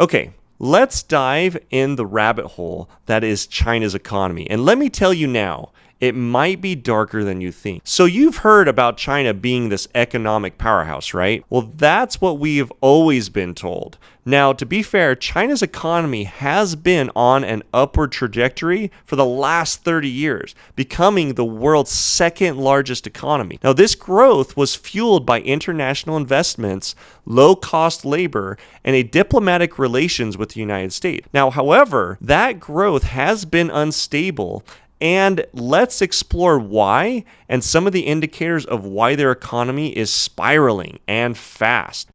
Okay, let's dive in the rabbit hole that is China's economy. And let me tell you now, it might be darker than you think. So you've heard about China being this economic powerhouse, right? Well, that's what we have always been told. Now, to be fair, China's economy has been on an upward trajectory for the last 30 years, becoming the world's second largest economy. Now, this growth was fueled by international investments, low-cost labor, and a diplomatic relations with the United States. Now, however, that growth has been unstable, and let's explore why and some of the indicators of why their economy is spiraling and fast.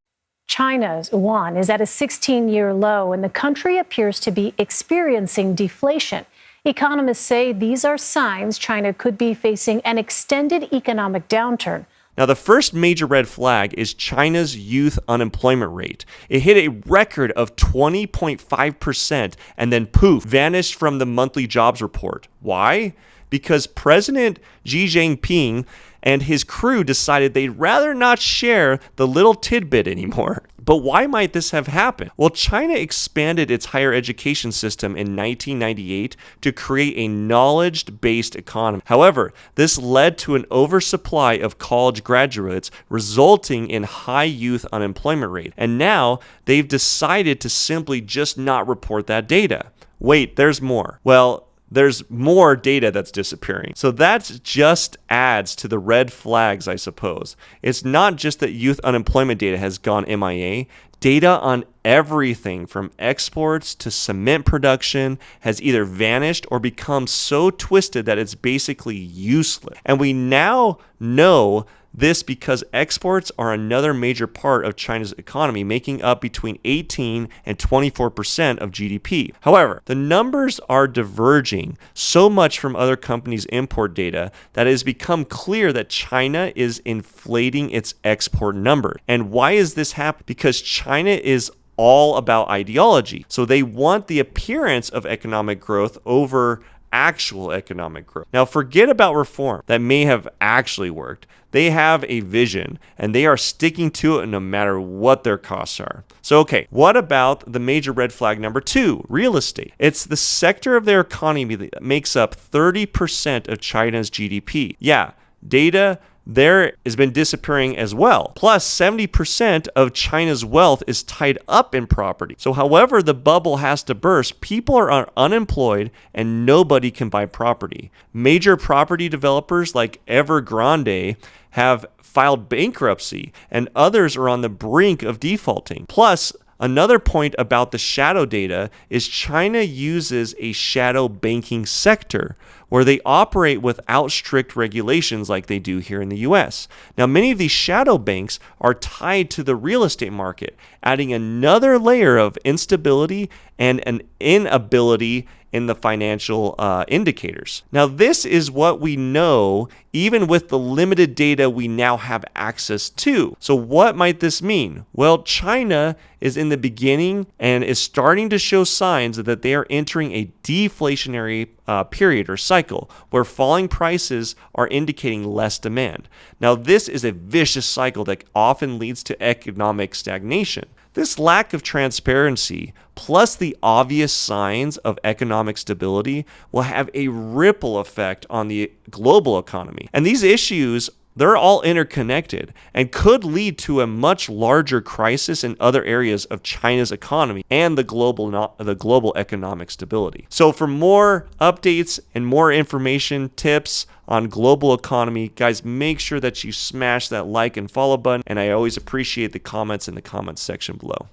China's yuan is at a 16-year low, and the country appears to be experiencing deflation. Economists say these are signs China could be facing an extended economic downturn. Now, the first major red flag is China's youth unemployment rate. It hit a record of 20.5% and then poof, vanished from the monthly jobs report. Why? Because President Xi Jinping and his crew decided they'd rather not share the little tidbit anymore. But why might this have happened? Well, China expanded its higher education system in 1998 to create a knowledge-based economy. However, this led to an oversupply of college graduates, resulting in high youth unemployment rate. And now they've decided to simply just not report that data. Wait, there's more. Well, there's more data that's disappearing. So that just adds to the red flags, I suppose. It's not just that youth unemployment data has gone MIA. Data on everything from exports to cement production has either vanished or become so twisted that it's basically useless. And we now know this because exports are another major part of China's economy, making up between 18 and 24% of GDP. However, the numbers are diverging so much from other companies' import data that it has become clear that China is inflating its export number. And why is this happening? Because China is all about ideology. So they want the appearance of economic growth over actual economic growth. Now, forget about reform that may have actually worked. They have a vision and they are sticking to it no matter what their costs are. So, okay, what about the major red flag number 2, real estate? It's the sector of their economy that makes up 30% of China's GDP. Yeah, data there has been disappearing as well. Plus, 70% of China's wealth is tied up in property. So however the bubble has to burst, people are unemployed and nobody can buy property. Major property developers like Evergrande have filed bankruptcy and others are on the brink of defaulting. Plus, another point about the shadow data is China uses a shadow banking sector where they operate without strict regulations like they do here in the US. Now, many of these shadow banks are tied to the real estate market, adding another layer of instability and an inability in the financial indicators. Now, this is what we know even with the limited data we now have access to. So what might this mean? Well, China is in the beginning and is starting to show signs that they are entering a deflationary period or cycle where falling prices are indicating less demand. Now, this is a vicious cycle that often leads to economic stagnation. This lack of transparency, plus the obvious signs of economic stability, will have a ripple effect on the global economy. And these issues, they're all interconnected and could lead to a much larger crisis in other areas of China's economy and the global economic stability. So for more updates and more information, tips on global economy, guys, make sure that you smash that like and follow button. And I always appreciate the comments in the comments section below.